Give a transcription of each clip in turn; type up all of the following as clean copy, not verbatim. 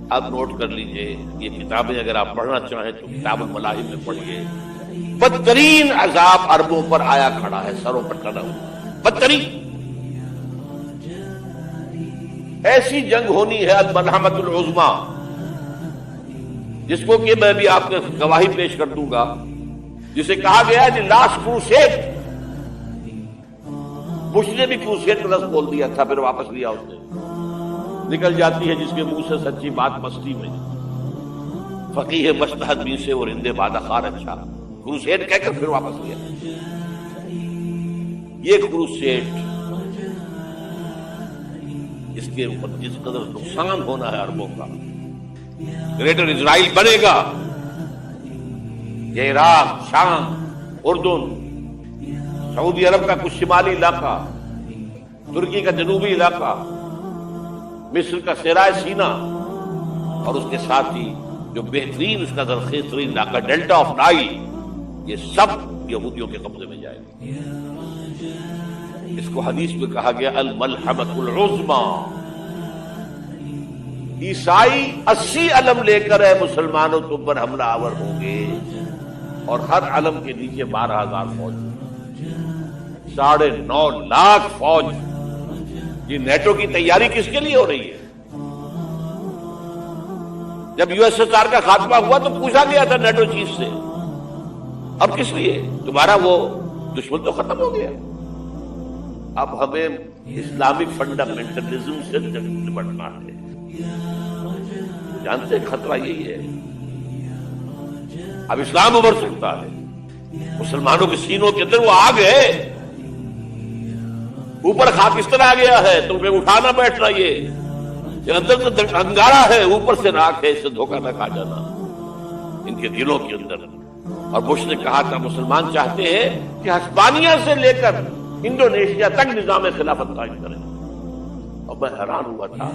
آپ نوٹ کر لیجئے، یہ کتابیں اگر آپ پڑھنا چاہیں تو کتاب الملاحم میں پڑھیے۔ بدترین عذاب عربوں پر آیا کھڑا ہے، سروں پر ٹنا ہوا، بدترین ایسی جنگ ہونی ہے الملحمۃ العظمیٰ، جس کو کہ میں بھی آپ کو گواہی پیش کر دوں گا، جسے کہا گیا ہے لاسٹ کروسیڈ۔ بش نے بھی کروسیڈ کا لفظ بول دیا تھا، پھر واپس لیا اس نے۔ نکل جاتی ہے جس کے منہ سے سچی بات مستی میں، فقیہ مجتہد میں سے اور رندے بادہ خار اچھا، کروسیڈ کہہ کر پھر واپس لیا۔ یہ کروسیڈ اس کے اوپر جس قدر نقصان ہونا ہے عربوں کا، گریٹر اسرائیل بنے گا، یہ عراق، شام، اردن، سعودی عرب کا کچھ شمالی علاقہ، ترکی کا جنوبی علاقہ، مصر کا صحرائے سینا، اور اس کے ساتھ ہی جو بہترین اس کا زرخیز ترین علاقہ ڈیلٹا آف نائل، یہ سب یہودیوں کے قبضے میں جائے گا۔ اس کو حدیث میں کہا گیا الملحمۃ العظمیٰ۔ عیسائی 80 علم لے کر اے مسلمانوں تم پر حملہ آور ہوں گے، اور ہر علم کے نیچے 12,000 فوج، 9.5 لاکھ فوج۔ یہ نیٹو کی تیاری کس کے لیے ہو رہی ہے؟ جب یو ایس ایس آر کا خاتمہ ہوا تو پوچھا گیا تھا نیٹو چیف سے، اب کس لیے؟ تمہارا وہ دشمن تو ختم ہو گیا، اب ہمیں اسلامک فنڈامنٹلزم سے نمٹنا ہے۔ جانتے خطرہ یہی ہے، اب اسلام ابھر سکتا ہے، مسلمانوں کے سینوں کے اندر وہ آگ ہے، اوپر خاکستر آ گیا ہے، تمہیں اٹھانا بیٹھنا، یہ اندر تو انگارہ ہے، اوپر سے راکھ ہے، اس سے دھوکہ نہ کھا جانا ان کے دلوں کے اندر۔ اور بش نے کہا تھا مسلمان چاہتے ہیں کہ ہسپانیہ سے لے کر انڈونیشیا تک نظام خلافت قائم کریں، اور میں حیران ہوا تھا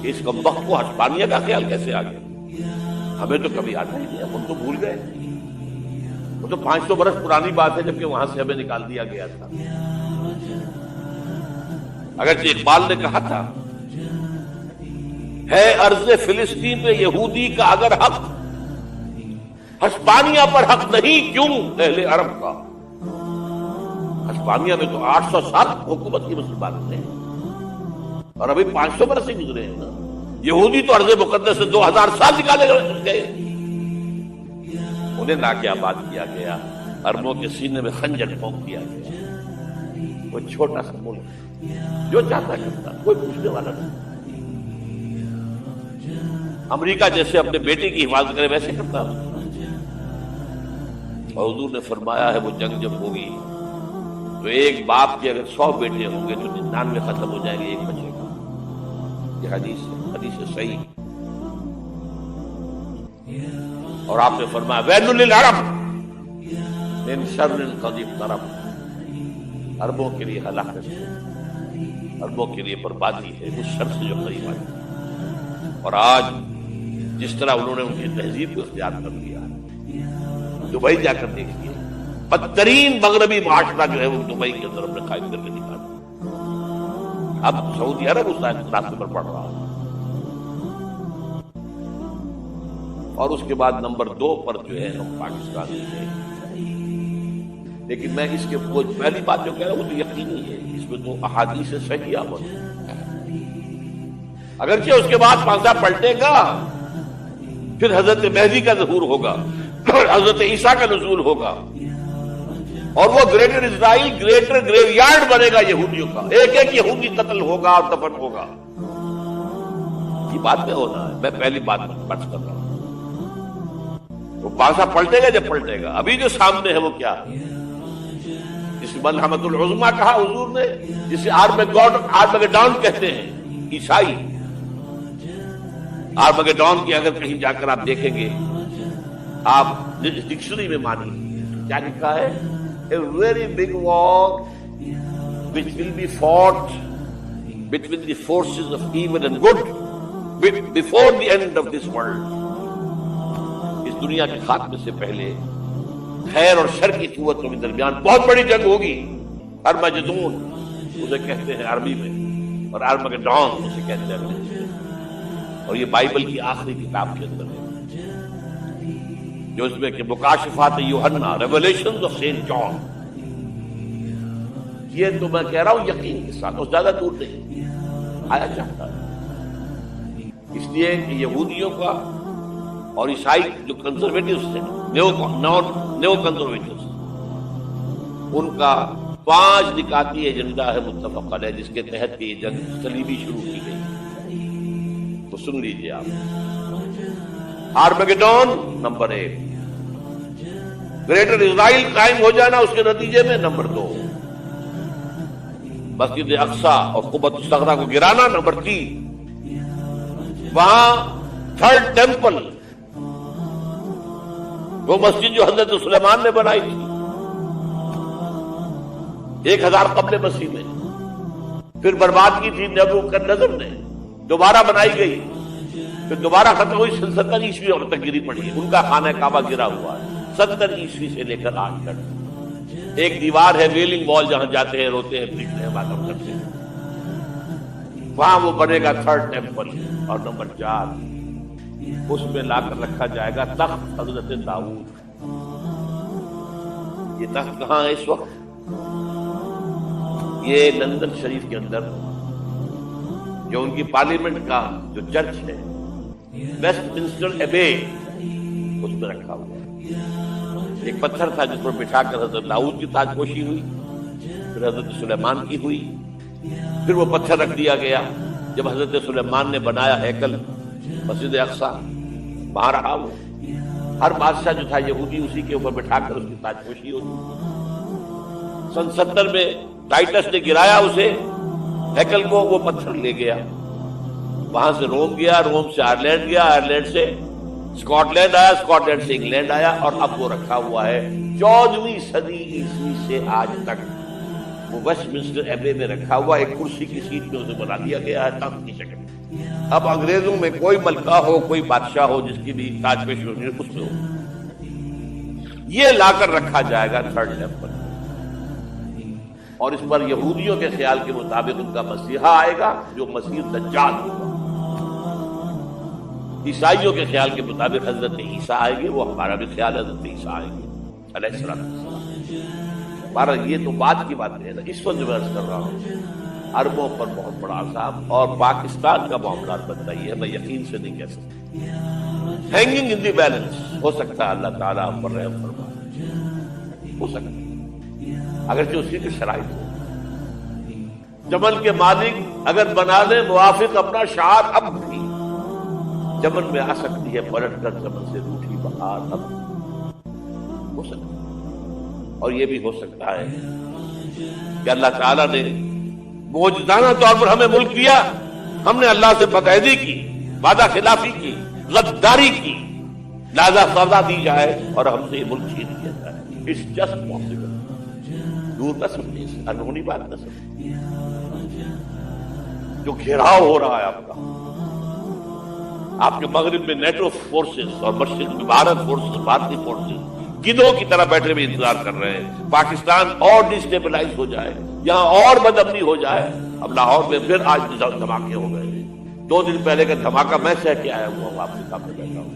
کہ اس کمبخت کو ہسپانیہ کا خیال کیسے آ گیا؟ ہمیں تو کبھی آتا ہی نہیں، ہم تو بھول گئے، وہ تو 500 برس پرانی بات ہے جبکہ وہاں سے ہمیں نکال دیا گیا تھا۔ اگرچہ اقبال نے کہا تھا ہے ارض فلسطین پہ یہودی کا اگر حق، ہسپانیہ پر حق نہیں کیوں اہل عرب کا؟ ہسپانیہ میں تو 800 سال حکومت کی مسلمانوں نے، اور ابھی 500 برس سے گزرے ہیں نا۔ یہودی تو ارض مقدس سے 2000 سال نکالے گئے، انہیں نہ کیا بات کیا گیا، عربوں کے سینے میں خنجر پھونک دیا گیا۔ وہ چھوٹا سا ملک جو چاہتا کرتا، کوئی پوچھنے والا نہیں۔ امریکہ جیسے اپنے بیٹے کی حفاظت کرے ویسے کرتا، اور حضور نے فرمایا ہے وہ جنگ جب ہوگی تو ایک باپ کے اگر 100 بیٹے ہوں گے تو 99 ختم ہو جائیں گے، ایک بچے گا۔ یہ حدیث صحیح۔ اور آپ نے فرمایا ویل للعرب من شر قد اقترب، عربوں کے لیے ہلاکت ہے، عربوں کے لیے بربادی ہے اس شر سے جو قریب آئی۔ اور آج جس طرح انہوں نے ان کی تہذیب کو اختیار کر لیا ہے، دبئی جا کر دیکھیے، بدترین مغربی معاشرہ جو ہے وہ دبئی کے اندر اپنے قائم کر کے نکالا۔ اب سعودی عرب اس راستے پر بڑھ رہا ہے، اور اس کے بعد نمبر 2 پر جو ہے ہم پاکستان ہیں۔ لیکن میں اس کے پہلی بات جو کہہ رہا ہوں وہ تو یقینی ہے، اس میں تو احادیث صحیحہ موجود ہے۔ اگرچہ اس کے بعد پانسا پلٹے گا، پھر حضرت مہدی کا ظہور ہوگا، حضرت عیسیٰ کا نزول ہوگا، اور وہ گریٹر اسرائیل گریٹر گریو یارڈ بنے گا یہودیوں کا، ایک ایک یہودی قتل ہوگا اور دفن ہوگا۔ یہ بات میں ہونا ہے، میں پہلی بات بات کر رہا ہوں۔ وہ پانسا پلٹے گا جب پلٹے گا، ابھی جو سامنے ہے وہ کیا ہے؟ جس ملحمۃ العظمیٰ کہا حضور نے، جسے آرمگیڈون کہتے ہیں عیسائی۔ آرمگیڈون کی اگر کہیں جا کر آپ دیکھیں گے، آپ ڈکشنری میں مانی کیا لکھا ہے؟ A very big war which will be fought between the forces of evil and good before the end of this world. اس دنیا کے خاتمے سے پہلے خیر اور شر کی قوتوں کے درمیان بہت بڑی جنگ ہوگی۔ ارمجدون اسے کہتے ہیں عربی میں، اور آرمگیڈون اسے کہتے ہیں انگریزی میں۔ اور یہ بائبل کی آخری کتاب کے اندر ہے، جو اس میں کہ مکاشفات یوحنا، ریولیشنز آف سینٹ جان. یہ تو میں کہہ رہا ہوں یقین کے ساتھ، اور زیادہ دور نہیں آیا چاہتا ہے. اس لیے کہ یہودیوں کا اور عیسائی جو کنزرویٹوز تھے، نیو کنزرویٹوز، ان کا 5 نکاتی ایجنڈا ہے متفق علیہ، جس کے تحت یہ جنگ صلیبی شروع کی گئی. تو سن لیجیے آپ. آرمیگیڈون نمبر 1، گریٹر اسرائیل قائم ہو جانا اس کے نتیجے میں نمبر 2، مسجد اقصی اور قبۃ الصخرہ کو گرانا نمبر 3، وہاں 3rd ٹیمپل، وہ مسجد جو حضرت سلیمان نے بنائی تھی 1000 قبل مسیح میں، پھر برباد کی تھی نیبوکدنیزر نے، دوبارہ بنائی گئی، پھر دوبارہ ختم ہوئی 70 عیسوی اور تک گری پڑی ہے. ان کا خانہ کعبہ گرا ہوا ہے 70 عیسوی سے لے کر آج تک. ایک دیوار ہے ویلنگ وال، جہاں جاتے ہیں، روتے ہیں، پھینکتے ہیں، ماتم کرتے ہیں، وہاں وہ بنے گا 3rd ٹیمپل. اور نمبر 4، اس میں لا کر رکھا جائے گا تخت حضرت داؤد. یہ تخت کہاں ہے اس وقت؟ یہ لندن شریف کے اندر، جو ان کی پارلیمنٹ کا جو چرچ ہے، ویسٹ منسٹر ایبے، اس میں رکھا ہوا ہے. ایک پتھر تھا جس پر بٹھا کر حضرت داؤد کی تاجپوشی ہوئی، پھر حضرت سلیمان کی ہوئی، پھر وہ پتھر رکھ دیا گیا جب حضرت سلیمان نے بنایا ہیکل مسجد اقصی، وہاں رہا وہ. ہر بادشاہ جو تھا یہودی اسی کے اوپر بٹھا کر اس کی تاجپوشی ہوتی. سن 70 میں ٹائٹس نے گرایا اسے، ہیکل کو، وہ پتھر لے گیا، وہاں سے روم گیا، روم سے آئرلینڈ گیا، آئرلینڈ سے اسکاٹ لینڈ آیا، اسکاٹ لینڈ سے انگلینڈ آیا، اور اب وہ رکھا ہوا ہے 14ویں صدی عیسوی سے آج تک. وہ ویسٹ منسٹر ایبے میں رکھا ہوا، ایک کرسی کی سیٹ میں اسے بنا دیا گیا ہے تخت کی شکل میں. اب انگریزوں میں کوئی ملکہ ہو، کوئی بادشاہ ہو جس کی بھی تاج پیش ہونی ہے، اس میں ہو. یہ لا کر رکھا جائے گا 3rd ٹیمپل. اور اس پر یہودیوں کے خیال کے مطابق ان کا مسیحا آئے گا جو مسیح دجال ہوگا. عیسائیوں کے خیال کے مطابق حضرت عیسیٰ آئے گے، وہ ہمارا بھی خیال حضرت عیسیٰ آئے گے علیہ السلام. ہمارا یہ تو بعد کی بات ہے نا. اس وقت جو میں عرض کر رہا ہوں، عربوں پر بہت بڑا عذاب، اور پاکستان کا معاملات بتائیے ہے، میں یقین سے نہیں کہہ سکتا. ہینگنگ ان دی بیلنس، ہو سکتا ہے اللہ تعالیٰ ہم پر رحم فرمائے، ہو سکتا ہے اگرچہ اسی کی شرائط ہو. چمن کے مالک اگر بنا دے موافق اپنا شعار، اب بھی چمن میں آ سکتی ہے پلٹ کر چمن سے روٹھی بہار، اب ہو سکتا ہے. اور یہ بھی ہو سکتا ہے کہ اللہ تعالیٰ نے معجزانہ طور پر ہمیں ملک دیا، ہم نے اللہ سے بدعہدی کی، وعدہ خلافی کی، غداری کی، لہذا سزا دی جائے اور ہم سے یہ ملک چھین لیا جائے. It's just possible. دور نہ سمجھے، انہونی بات نہ سمجھے. جو گھیراؤ ہو رہا ہے آپ کا، آپ کے مغرب میں نیٹو فورسز اور مشرق میں بھارت فورسز، بھارتی فورسز گدھوں کی طرح بیٹھے ہوئے انتظار کر رہے ہیں پاکستان اور ڈسٹیبلائز ہو جائے، یہاں اور بدامنی ہو جائے. اب لاہور میں پھر آج دھماکے ہو گئے. 2 دن پہلے کا دھماکہ میں سہ کے آیا ہوں، آپ کے سامنے بیٹھا ہوں.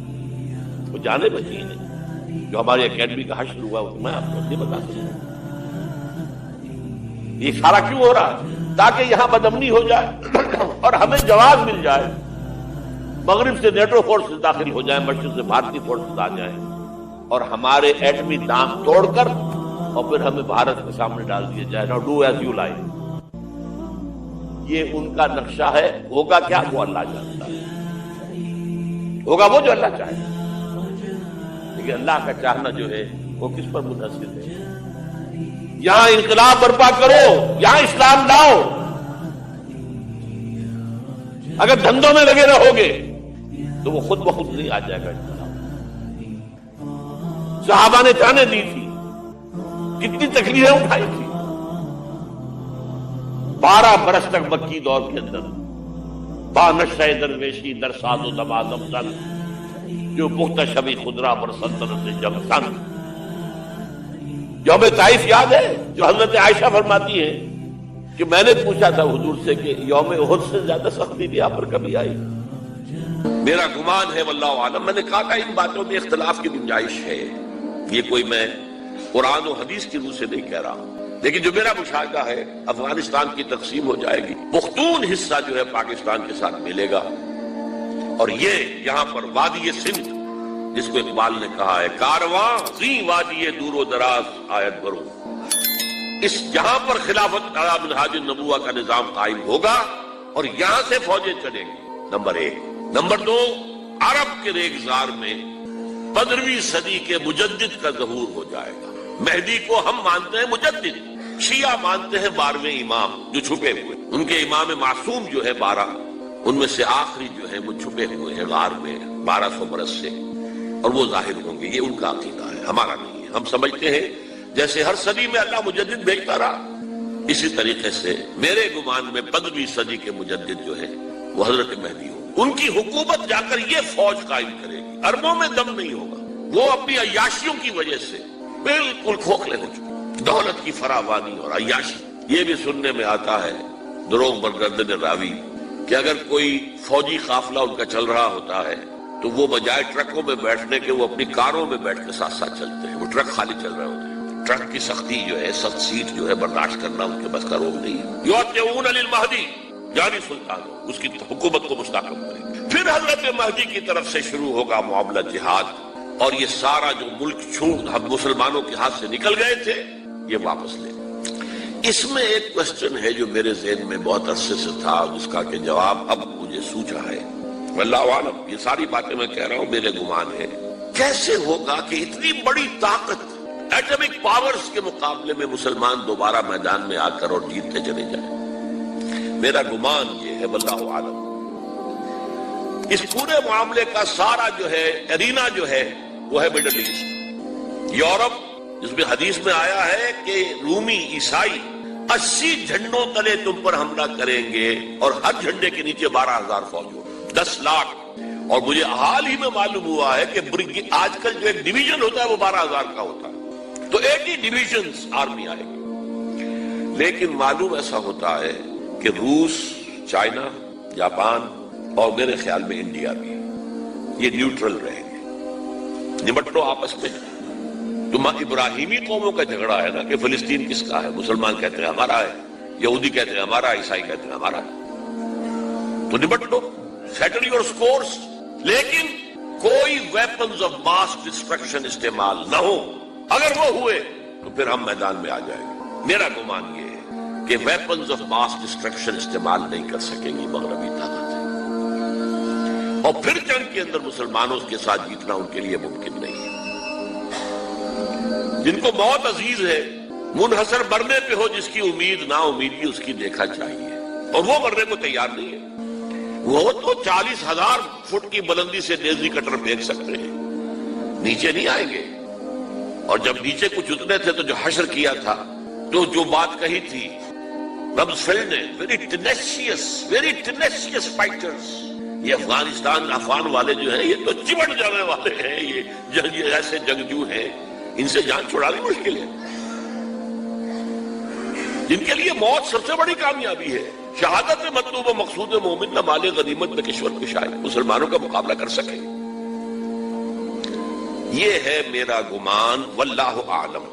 وہ جانے بچی نہیں، جو ہماری اکیڈمی کا حشر ہوا وہ میں آپ کو نہیں بتا سکتا. یہ سارا کیوں ہو رہا ہے؟ تاکہ یہاں بدامنی ہو جائے اور ہمیں جواز مل جائے. مغرب سے نیٹو فورسز داخل ہو جائیں، مشرق سے بھارتی فورسز آ جائیں، اور ہمارے ایٹمی دام توڑ کر اور پھر ہمیں بھارت کے سامنے ڈال دیا جائے. نا ڈو ایز یو لائک. یہ ان کا نقشہ ہے. ہوگا کیا وہ اللہ جانتا ہے. ہوگا وہ جو اللہ چاہے. لیکن اللہ کا چاہنا جو ہے وہ کس پر منحصر ہے؟ یہاں انقلاب برپا کرو، یہاں اسلام لاؤ. اگر دھندوں میں لگے رہو گے تو وہ خود بخود نہیں آ جائے گا انقلاب. صحابہ نے جانیں دی تھی، کتنی تکلیفیں اٹھائی تھی. 12 برس تک مکی دور کے اندر بانشہ درویشی در ساز و دمادم زن، جو محتشمی خدرا پر سلطنت جب سن. یوم طائف یاد ہے جو حضرت عائشہ فرماتی ہے کہ میں نے پوچھا تھا حضور سے کہ یوم احد سے زیادہ سختی بھی آپ پر کبھی آئی؟ میرا گمان ہے واللہ عالم، میں نے کہا تھا ان باتوں میں اختلاف کی گنجائش ہے، یہ کوئی میں قرآن و حدیث کی روح سے نہیں کہہ رہا، لیکن جو میرا مشاہدہ ہے افغانستان کی تقسیم ہو جائے گی، پختون حصہ جو ہے پاکستان کے ساتھ ملے گا، اور یہ یہاں پر وادی سندھ جس کو اقبال نے کہا ہے کارواں زی وادی دور و دراز آیت برو، اس جہاں پر خلافت علی منہاج النبوہ کا نظام قائم ہوگا اور یہاں سے فوجیں چلیں گی، نمبر ایک۔ نمبر دو، عرب کے ریگزار میں 15ویں صدی کے مجدد کا ظہور ہو جائے گا۔ مہدی کو ہم مانتے ہیں مجدد، شیعہ مانتے ہیں 12ویں امام جو چھپے ہوئے، ان کے امام معصوم جو ہے 12، ان میں سے آخری جو ہے وہ چھپے ہوئے ہیں غار میں 1200 برس سے، اور وہ ظاہر ہوں گے، یہ ان کا عقیدہ ہے، ہمارا نہیں ہے۔ ہم سمجھتے ہیں جیسے ہر صدی میں اللہ مجدد بھیجتا رہا، اسی طریقے سے میرے گمان میں 15ویں صدی کے مجدد جو ہے وہ حضرت مہدی ہوں، ان کی حکومت جا کر یہ فوج قائم کرے گی، اربوں میں دم نہیں ہوگا، وہ اپنی عیاشیوں کی وجہ سے بالکل کھوکھلے ہو چکے، دولت کی فراوانی اور عیاشی۔ یہ بھی سننے میں آتا ہے دروغ برگردن راوی کہ اگر کوئی فوجی قافلہ ان کا چل رہا ہوتا ہے تو وہ بجائے ٹرکوں میں بیٹھنے کے وہ اپنی کاروں میں بیٹھ کے ساتھ ساتھ چلتے ہیں، وہ ٹرک خالی چل رہے ہوتے ہیں، ٹرک کی سختی جو ہے، سخت سیٹ جو ہے برداشت کرنا ان کے بس کا روگ نہیں ہے۔ یعطون للمہدی، جانی سلطان اس کی حکومت کو مستحکم کرے گا۔ پھر حضرت مہدی کی طرف سے شروع ہوگا معاملہ جہاد، اور یہ سارا جو ملک ہم مسلمانوں کے ہاتھ سے نکل گئے تھے یہ واپس لے۔ اس میں ایک کوسچن ہے جو میرے ذہن میں بہت عرصے سے تھا، جس کا کہ جواب اب مجھے سوچا ہے، واللہ عالم، یہ ساری باتیں میں کہہ رہا ہوں میرے گمان ہے، کیسے ہوگا کہ اتنی بڑی طاقت ایٹمک پاورز کے مقابلے میں مسلمان دوبارہ میدان میں آ کر اور جیتتے چلے جائیں؟ میرا گمان یہ ہے واللہ عالم، اس پورے معاملے کا سارا جو ہے ارینا جو ہے وہ ہے مڈل ایسٹ، یورپ، جس میں حدیث میں آیا ہے کہ رومی عیسائی 80 جھنڈوں تلے تم پر حملہ کریں گے اور ہر جھنڈے کے نیچے 12,000 فوج ہو، 10 لاکھ، اور مجھے حال ہی میں معلوم ہوا ہے کہ آج کل جو ایک ڈویژن ہوتا ہے وہ 12,000 کا ہوتا ہے، تو 80 ڈویژنز آرمی آئے گی۔ لیکن معلوم ایسا ہوتا ہے کہ روس، چائنا، جاپان اور میرے خیال میں انڈیا بھی یہ نیوٹرل رہیں گے، نمٹو آپس میں۔ تو ابراہیمی قوموں کا جھگڑا ہے نا کہ فلسطین کس کا ہے، مسلمان کہتے ہیں ہمارا ہے، یہودی کہتے ہیں ہمارا، عیسائی کہتے ہیں ہمارا ہے، تو نمٹو، سیٹل یور سکورز، لیکن کوئی ویپنز آف ماس ڈسٹرکشن استعمال نہ ہو۔ اگر وہ ہوئے تو پھر ہم میدان میں آ جائیں گے۔ میرا گمان یہ ہے کہ ویپنز آف ماس ڈسٹرکشن استعمال نہیں کر سکیں گی مغربی طاقت، اور پھر جنگ کے اندر مسلمانوں کے ساتھ جیتنا ان کے لیے ممکن نہیں ہے۔ جن کو موت عزیز ہے، منحصر مرنے پہ ہو جس کی امید نا امیدی اس کی دیکھا چاہیے، اور وہ مرنے کو تیار نہیں ہے۔ وہ تو 40,000 فٹ کی بلندی سے نیزی کٹر پھینک سکتے ہیں، نیچے نہیں آئیں گے، اور جب نیچے کچھ اتنے تھے تو جو حشر کیا تھا، تو جو بات کہی تھی رمزفیلڈ نے، ویری ٹینیشیس فائٹرز، یہ افغان والے جو ہیں یہ تو چمٹ جانے والے ہیں، یہ ایسے جنگجو ہیں، ان سے جان چھڑانی مشکل ہے، جن کے لیے موت سب سے بڑی کامیابی ہے۔ شہادت مطلوب و مقصود مومن نہ مال غنیمت میں کشور کشائے، مسلمانوں کا مقابلہ کر سکے، یہ ہے میرا گمان، واللہ عالم۔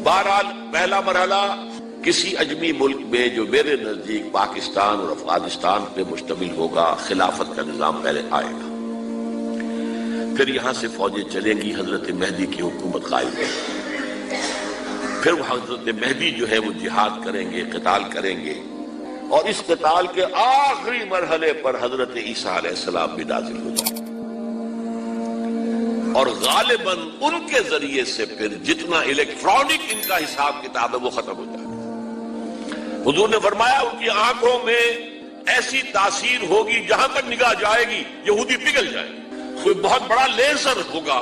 بہرحال پہلا مرحلہ کسی اجمی ملک میں جو میرے نزدیک پاکستان اور افغانستان پہ مشتمل ہوگا، خلافت کا نظام پہلے آئے گا، پھر یہاں سے فوجیں چلیں گی، حضرت مہدی کی حکومت قائم ہوگی، پھر وہ حضرت مہدی جو ہے وہ جہاد کریں گے، قتال کریں گے، اور اس قتال کے آخری مرحلے پر حضرت عیسیٰ علیہ السلام بھی نازل ہو جائیں، اور غالباً ان کے ذریعے سے پھر جتنا الیکٹرانک ان کا حساب کتاب ہے وہ ختم ہو جائے۔ حضور نے فرمایا ان کی آنکھوں میں ایسی تاثیر ہوگی جہاں تک نگاہ جائے گی یہودی پگھل جائے گی، کوئی بہت بڑا لیزر ہوگا،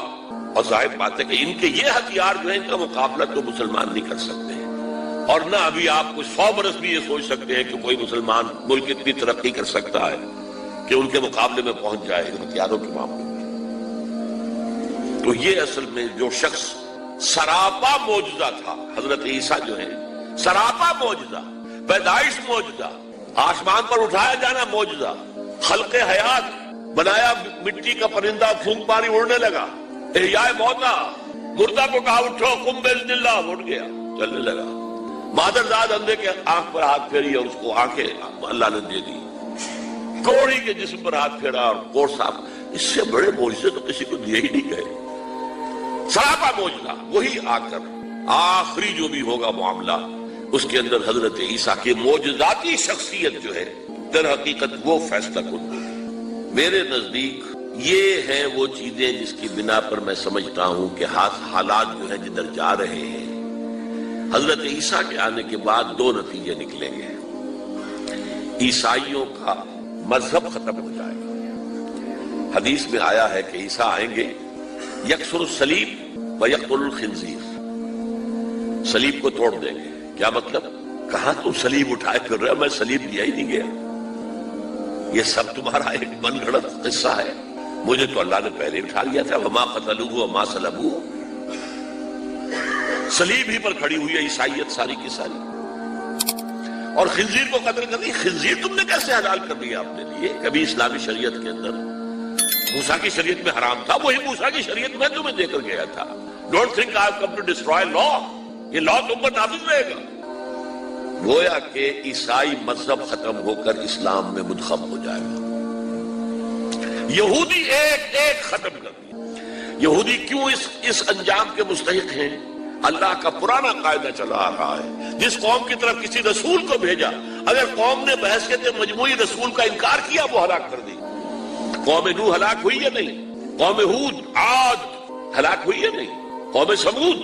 اور ظاہر بات ہے کہ ان کے یہ ہتھیار جو ہیں ان کا مقابلہ تو مسلمان نہیں کر سکتے، اور نہ ابھی آپ کو 100 برس بھی یہ سوچ سکتے ہیں کہ کوئی مسلمان ملک اتنی ترقی کر سکتا ہے کہ ان کے مقابلے میں پہنچ جائے ان ہتھیاروں کے معاملے میں۔ تو یہ اصل میں جو شخص سراپا معجزہ تھا، حضرت عیسیٰ جو ہے سراپا معجزہ، پیدائش معجزہ، آسمان پر اٹھایا جانا معجزہ، خلق حیات بنایا مٹی کا پرندہ، پھونک ماری اڑنے لگا، احیاء موتا، مردہ کو کہا اٹھو قم باذن اللہ، اٹھ گیا چلنے لگا۔ مادرزاد اندھے کے آنکھ پر ہاتھ پھیری اور اس کو آنکھیں اللہ نے دے دی، کوڑی کے جسم پر ہاتھ پھیرا اور کوڑ صاحب۔ اس سے بڑے معجزے تو کسی کو دیے ہی نہیں گئے، سراپا معجزہ۔ وہی آ کر آخری جو بھی ہوگا معاملہ، اس کے اندر حضرت عیسیٰ کی معجزاتی شخصیت جو ہے در حقیقت وہ فیصلہ کن ہوگی۔ میرے نزدیک یہ ہیں وہ چیزیں جس کی بنا پر میں سمجھتا ہوں کہ حالات جو ہے جدھر جا رہے ہیں، حضرت عیسیٰ کے آنے کے بعد دو نتیجے نکلیں گے۔ عیسائیوں کا مذہب ختم ہو جائے گا۔ حدیث میں آیا ہے کہ عیسیٰ آئیں گے، یکسر الصلیب و یقتل الخنزیر، صلیب کو توڑ دیں گے۔ کیا مطلب؟ کہاں تم صلیب اٹھائے پھر رہے ہو؟ میں صلیب دیا ہی نہیں گیا، یہ سب تمہارا ایک من گھڑت قصہ ہے، مجھے تو اللہ نے پہلے اٹھا لیا تھا۔ وما قتلوہ وما صلبوہ، صلیب ہی پر کھڑی ہوئی ہے عیسائیت ساری کی ساری۔ اور خنزیر کو قتل کر دی، خنزیر تم نے کیسے حلال کر دیا اپنے لیے؟ کبھی اسلامی شریعت کے اندر موسیٰ کی شریعت میں حرام تھا، وہی موسیٰ کی شریعت میں تمہیں دے کر گیا تھا۔ Don't think I have come to destroy law, یہ لا تم پر نافذ رہے گا۔ گویا کہ عیسائی مذہب ختم ہو کر اسلام میں منتخب ہو جائے گا۔ یہودی ایک ایک ختم کر دیا۔ یہودی کیوں اس انجام کے مستحق ہیں؟ اللہ کا پرانا قاعدہ چلا آ رہا ہے، جس قوم کی طرف کسی رسول کو بھیجا، اگر قوم نے بحیثیت مجموعی رسول کا انکار کیا، وہ ہلاک کر دی۔ قوم نوح ہلاک ہوئی یا نہیں؟ قوم ہود، عاد ہلاک ہوئی یا نہیں؟ قوم سمود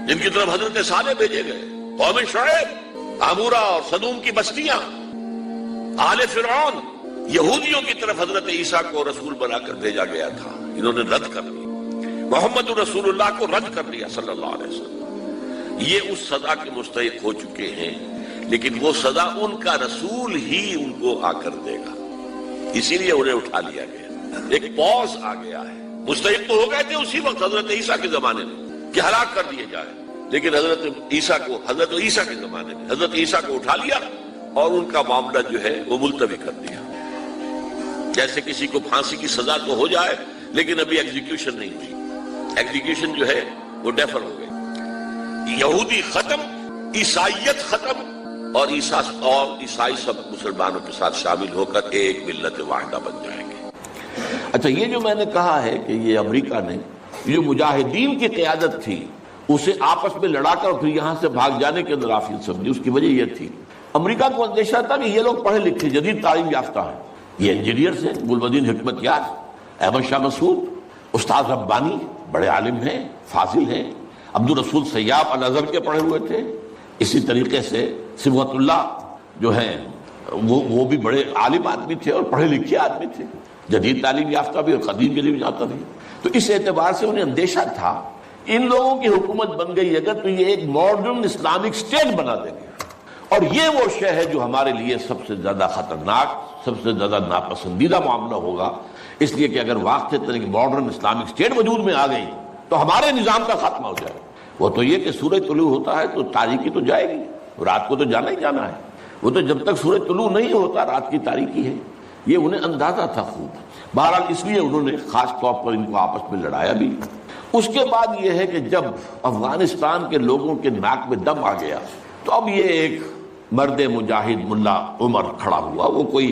جن کی طرف حضرت صالح بھیجے گئے، قوم شعیب، عمورہ اور صدوم کی بستیاں، آل فرعون، یہودیوں کی طرف حضرت عیسیٰ کو رسول بنا کر بھیجا گیا تھا، انہوں نے رد کر لیا، محمد رسول اللہ کو رد کر لیا صلی اللہ علیہ وسلم۔ یہ اس سزا کے مستحق ہو چکے ہیں، لیکن وہ سزا ان کا رسول ہی ان کو آ کر دے گا، اسی لیے انہیں اٹھا لیا گیا۔ ایک پوز آ گیا ہے، مستحق تو ہو گئے تھے اسی وقت حضرت عیسیٰ کے زمانے میں کہ ہلاک کر دیے جائے، لیکن حضرت عیسیٰ کے زمانے میں حضرت عیسیٰ کو اٹھا لیا اور ان کا معاملہ جو ہے وہ ملتوی کر دیا۔ جیسے کسی کو پھانسی کی سزا تو ہو جائے لیکن ابھی ایگزیکیوشن نہیں ہوئی، ایگزیکیوشن جو ہے وہ ڈیفر ہو گئی۔ یہودی ختم، عیسائیت ختم، اور عیسائی سب مسلمانوں کے ساتھ شامل ہو کر ایک ملت واحدہ بن جائیں گے۔ اچھا، یہ جو میں نے کہا ہے کہ یہ امریکہ نے جو مجاہدین کی قیادت تھی اسے آپس میں لڑا کر پھر یہاں سے بھاگ جانے کے اندر آفیل سمجھی، اس کی وجہ یہ تھی امریکہ کو اندیشہ تھا کہ یہ لوگ پڑھے لکھے جدید تعلیم یافتہ ہیں، یہ انجینئرز ہیں، گلبدین حکمت یار، احمد شاہ مسعود، استاد ربانی، بڑے عالم ہیں، فاضل ہیں، عبد الرسول سیاب الازہر کے پڑھے ہوئے تھے، اسی طریقے سے صبغت اللہ جو ہیں وہ بھی بڑے عالم آدمی تھے اور پڑھے لکھے آدمی تھے، جدید تعلیم یافتہ بھی اور قدیم تعلیم یافتہ بھی۔ تو اس اعتبار سے انہیں اندیشہ تھا ان لوگوں کی حکومت بن گئی اگر تو یہ ایک ماڈرن اسلامک اسٹیٹ بنا دیں گے، اور یہ وہ شے ہے جو ہمارے لیے سب سے زیادہ خطرناک، سب سے زیادہ ناپسندیدہ معاملہ ہوگا، اس لیے کہ اگر واقع طرح کی ماڈرن اسلامک اسٹیٹ وجود میں آ گئی تو ہمارے نظام کا خاتمہ ہو جائے گا۔ وہ تو یہ کہ سورج طلوع ہوتا ہے تو تاریکی تو جائے گی، رات کو تو جانا ہی جانا ہے، وہ تو جب تک سورج طلوع نہیں ہوتا رات کی تاریکی ہے، یہ انہیں اندازہ تھا خوب۔ بہرحال اس لیے انہوں نے خاص طور پر ان کو آپس میں لڑایا بھی۔ اس کے بعد یہ ہے کہ جب افغانستان کے لوگوں کے ناک میں دم آ گیا تو اب یہ ایک مرد مجاہد ملا عمر کھڑا ہوا، وہ کوئی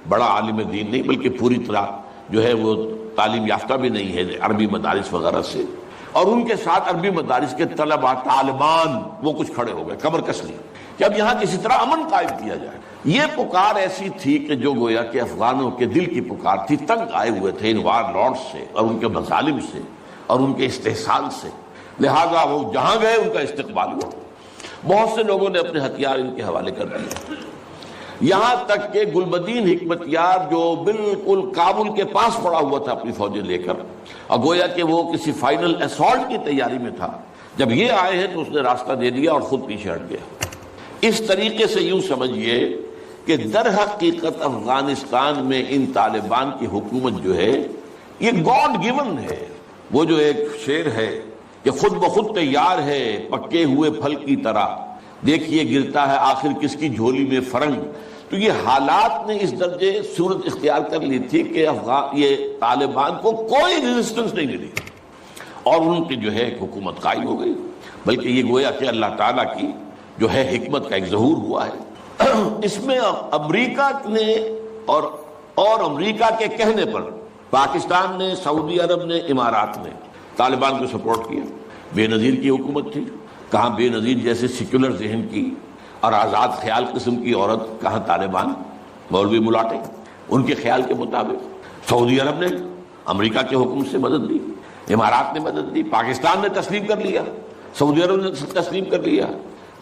بڑا عالم دین نہیں بلکہ پوری طرح جو ہے وہ تعلیم یافتہ بھی نہیں ہے، عربی مدارس وغیرہ سے، اور ان کے ساتھ عربی مدارس کے طلباء طالبان وہ کچھ کھڑے ہو گئے کمر کس لیے کہ اب یہاں کسی طرح امن قائم کیا جائے۔ یہ پکار ایسی تھی کہ جو گویا کہ افغانوں کے دل کی پکار تھی، تنگ آئے ہوئے تھے ان وار لارڈ سے اور ان کے مظالم سے اور ان کے استحصال سے، لہذا وہ جہاں گئے ان کا استقبال ہوا، بہت سے لوگوں نے اپنے ہتھیار ان کے حوالے کر دیے، یہاں تک کہ گلبدین حکمت یار جو بالکل کابل کے پاس پڑا ہوا تھا اپنی فوجیں لے کر، اور گویا کہ وہ کسی فائنل اسالٹ کی تیاری میں تھا، جب یہ آئے ہیں تو اس نے راستہ دے دیا اور خود پیچھے ہٹ گیا۔ اس طریقے سے یوں سمجھیے کہ در حقیقت افغانستان میں ان طالبان کی حکومت جو ہے یہ گاڈ گیون ہے، وہ جو ایک شعر ہے کہ خود بخود تیار ہے پکے ہوئے پھل کی طرح، دیکھیے گرتا ہے آخر کس کی جھولی میں فرنگ، تو یہ حالات نے اس درجے صورت اختیار کر لی تھی کہ یہ طالبان کو کوئی ریزسٹنس نہیں ملی اور ان کی جو ہے حکومت قائم ہو گئی. بلکہ یہ گویا کہ اللہ تعالیٰ کی جو ہے حکمت کا ایک ظہور ہوا ہے. اس میں امریکہ نے اور امریکہ کے کہنے پر پاکستان نے، سعودی عرب نے، امارات نے طالبان کو سپورٹ کیا. بے نظیر کی حکومت تھی، کہاں بے نظیر جیسے سیکولر ذہن کی اور آزاد خیال قسم کی عورت، کہاں طالبان مولوی ملاٹے ان کے خیال کے مطابق. سعودی عرب نے امریکہ کے حکم سے مدد دی، امارات نے مدد دی، پاکستان نے تسلیم کر لیا، سعودی عرب نے تسلیم کر لیا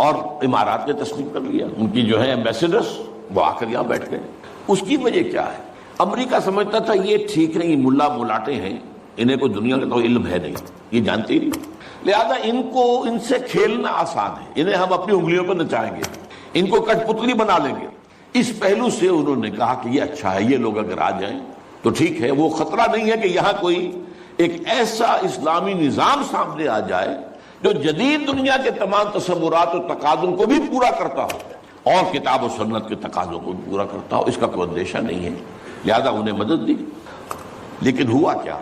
اور امارات نے تسلیم کر لیا. ان کی جو ہے ایمبیسڈرز وہ آ کر یہاں بیٹھ گئے. اس کی وجہ کیا ہے؟ امریکہ سمجھتا تھا یہ ٹھیک ہے، یہ ملا ملاٹے ہیں، انہیں کوئی دنیا کا کوئی علم ہے نہیں، یہ جانتے ہی نہیں، لہذا ان سے کھیلنا آسان ہے، انہیں ہم اپنی انگلیوں پر نچائیں گے، ان کو کٹ پتلی بنا لیں گے. اس پہلو سے انہوں نے کہا کہ یہ اچھا ہے، یہ لوگ اگر آ جائیں تو ٹھیک ہے. وہ خطرہ نہیں ہے کہ یہاں کوئی ایک ایسا اسلامی نظام سامنے آ جائے جو جدید دنیا کے تمام تصورات و تقاضوں کو بھی پورا کرتا ہو اور کتاب و سنت کے تقاضوں کو بھی پورا کرتا ہو. اس کا کوئی اندیشہ نہیں ہے، لہذا انہیں مدد دی. لیکن ہوا کیا؟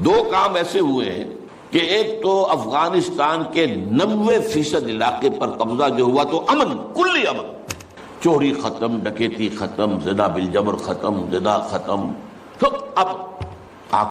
دو کام ایسے ہوئے ہیں کہ ایک تو افغانستان کے 90% علاقے پر قبضہ جو ہوا تو امن، کلی امن، چوری ختم، ڈکیتی ختم، زنا بالجبر ختم، زنا ختم. تو اب